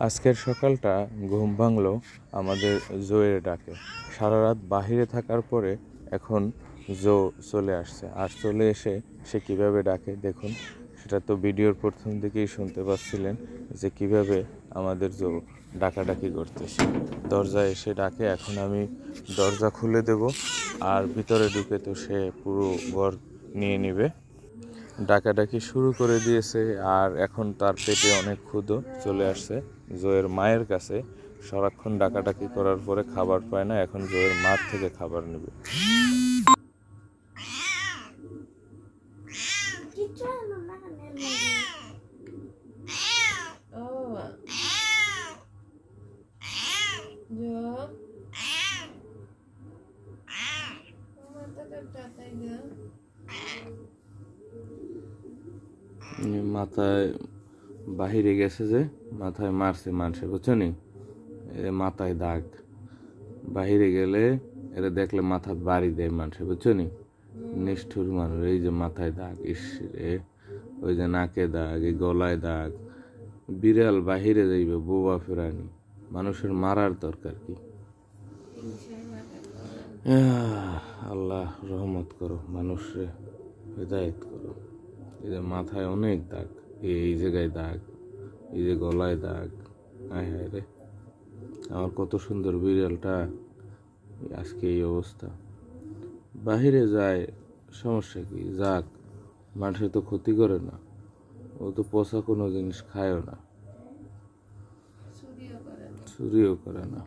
আজকের সকালটা ঘুম ভাঙলো আমাদের জোয়ের ডাকে। সারা রাত বাহিরে থাকার পরে এখন জো চলে আসছে, আর চলে এসে সে কিভাবে ডাকে দেখুন। সেটা তো ভিডিওর প্রথম দিকেই শুনতে পাচ্ছিলেন যে কিভাবে আমাদের জো ডাকাডাকি করতেছে। দরজায় এসে ডাকে, এখন আমি দরজা খুলে দেব, আর ভিতরে ঢুকে তো সে পুরো ঘর নিয়ে নিবে। ডাকাডাকি শুরু করে দিয়েছে, আর এখন তার পেটে অনেক ক্ষুধা চলে আসছে জোয়ের মায়ের কাছে। সারাক্ষণ ডাকাডাকি করার পরে খাবার পায় না, এখন জোয়ের মার থেকে খাবার নেবে। মাথায় বাহিরে গেছে যে মাথায় মারছে মানুষে, বুঝছো নি? মাথায় দাগ, বাহিরে গেলে এরা দেখলে মাথা বাড়ি দেয় মানুষে, বুঝছো নি? নিষ্ঠুর মানুষ। এই যে মাথায় দাগ, ইস রে, ওই যে নাকে দাগ, এই গলায় দাগ। বিড়াল বাহিরে যাইবে বোবা ফেরানি, মানুষের মারার দরকার কি? আল্লাহ রহমত করো, মানুষরে হেদায়েত করো। এই যে মাথায় অনেক দাগ, এই জায়গায় দাগ, এই যে গলায় দাগ। হায় হায় রে, আমার কত সুন্দর বিড়ালটা, আজকে এই অবস্থা। বাহিরে যায়, সমস্যা কি? যাক, মানুষের তো ক্ষতি করে না, ও তো পচা কোনো জিনিস খায়ও না, চুরিও করে না,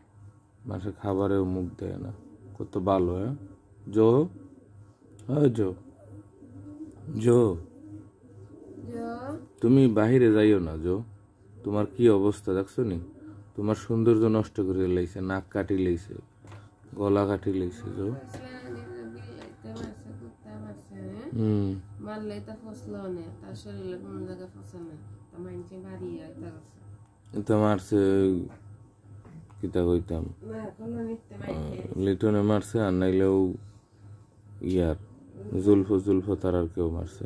মানুষের খাবারেও মুখ দেয় না। কত ভালো। হ্যাঁ জো, হ্যাঁ জো, জো তুমি বাহিরে যাইও না জো। তোমার কি অবস্থা দেখছো নি? তোমার সৌন্দর্য নষ্ট করে লাইছে, নাক কাটি লাইছে, গলা কাটি লাইছে জো। এটা মারছে, কিতা কইতাম, লিটনে মারছে, আর নাইলেও ইয়ার জুলফো তার আর কেউ মারছে।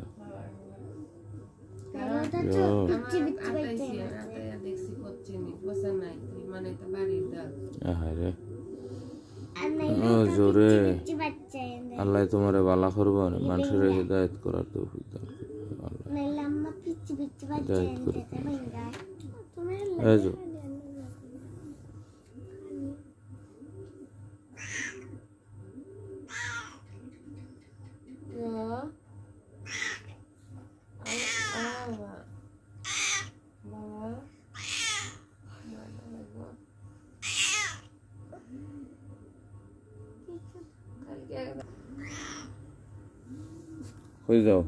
জোরে আল্লাহ তোমারে বালা করবো, মানুষের হিদায়ত করার তৌফিক দান করুক। হয়ে যাও,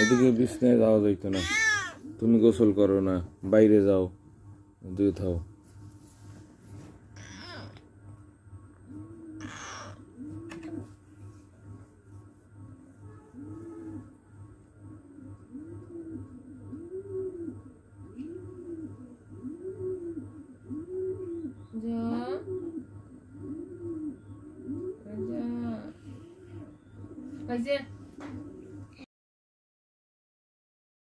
এদিকে বিছনায় যাওয়া যাইতো না, তুমি গোসল করো না, বাইরে যাও, দিয়ে থাও।